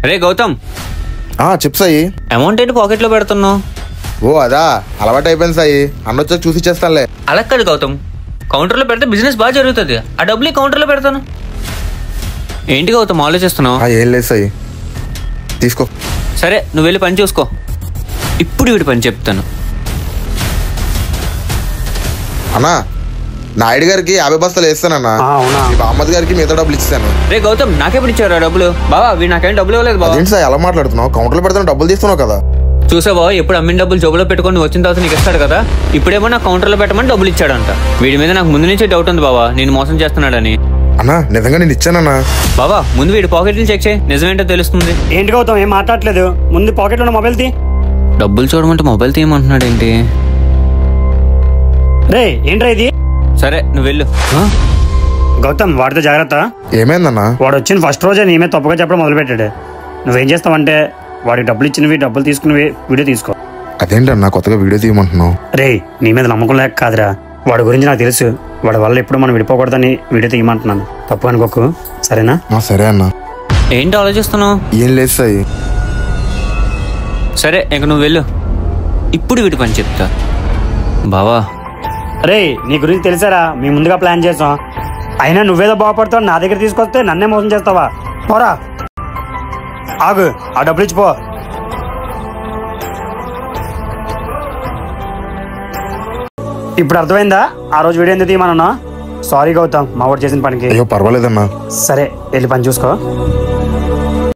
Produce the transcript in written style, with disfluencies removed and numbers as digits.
రే గౌతమ్, చెప్పు సాయి. అమౌంట్ ఏంటి పాకెట్ లో పెడుతున్నావు? ఓ అదా, అలవాటు అయిపోయింది సాయి. అన్నొచ్చా చూసి ఇచ్చేస్తానులే. అలా కాదు గౌతమ్, కౌంటర్ లో పెడితే బిజినెస్ బాగా జరుగుతుంది. ఆ డబ్బులు కౌంటర్ లో పెడతాను. ఏంటి గౌతమ్ ఆలోచిస్తున్నావు? ఏం లేదు సాయి, తీసుకో. సరే నువ్వు వెళ్ళి పని చూసుకో. ఇప్పుడు వీడి పని చెప్తాను. అన్నా, నాయుడు గారికి 50 బస్తాలు వేస్తానన్నా. బామ్మద్ గారికి మిగతా డబ్బులు ఇస్తాను. రే గౌతమ్, నాకెప్పుడు ఇచ్చారు డబ్బులు? బావా వీడు నాకేం డబ్బులు ఇవ్వలేదు బావా. ఏంటి సాయి అలా మాట్లాడుతున్నావు? కౌంటర్ లో పెడతాను డబ్బులు తీస్తున్నావు కదా. చూసావా, ఎప్పుడు అమ్మిన డబ్బులు జోబులో పెట్టుకొని వచ్చిన తర్వాత నీకు ఇస్తాడు కదా. ఇప్పుడేమో నాకు కౌంటర్లో పెట్టమని డబ్బులు ఇచ్చాడంట. వీడి మీద నాకు ముందు నుంచే డౌట్ ఉంది బావా, నేను మోసం చేస్తున్నాడని. అన్నా నిజంగా నేను ఇచ్చానన్నా. బావా ముందు వీడి పాకెట్లు చెక్ చేయి, నిజమేంటో తెలుస్తుంది. ఏంటి గౌతమ్ ఏం మాట్లాడలేదు? ముందు పాకెట్ లో మొబైల్ తీ. డబ్బులు చూడమంటే మొబైల్ తీయమంటున్నాడు ఏంటి? రే ఏంట్రా ఇది? సరే నువ్వు వెళ్ళు. గౌతమ్ వాడితో జాగ్రత్త. ఏమైందన్నా? వాడు వచ్చిన ఫస్ట్ రోజే నీ మీద తప్పుగా చెప్పడం మొదలు పెట్టాడు. నువ్వేం చేస్తావంటే వాడికి డబ్బులు ఇచ్చినవి డబ్బులు తీసుకున్నవి వీడియో తీసుకో. అదేంటన్నా కొత్తగా వీడియో తీయమంటున్నావు? రే నీ మీద నమ్మకం లేక కాదురా, వాడి గురించి నాకు తెలుసు. వాడి వల్ల ఎప్పుడు మనం విడిపోకూడదని వీడియో తీయమంటున్నాను. తప్పు అనుకోకు, సరేనా? సరే అన్నా. ఏంటి ఆలోచిస్తున్నావు? ఏం లేదు సాయి. సరే ఇంక నువ్వు వెళ్ళు. ఇప్పుడు వీడి పని చెప్తా. బావా రే నీ గురించి తెలిసారా, మేము ముందుగా ప్లాన్ చేసాం. అయినా నువ్వేదో బాగుపడతావు, నా దగ్గర తీసుకొస్తే నన్నే మోసం చేస్తావా? పోరా, ఆగు, ఆ డబ్బులు ఇచ్చిపో. ఇప్పుడు అర్థమైందా ఆ రోజు వీడియో ఎందుకు తీయమన్నా? సారీ గౌతమ్, మా వాడు చేసిన పనికి. అయ్యో పర్వాలేదన్నా. సరే వెళ్ళి పని చూసుకో.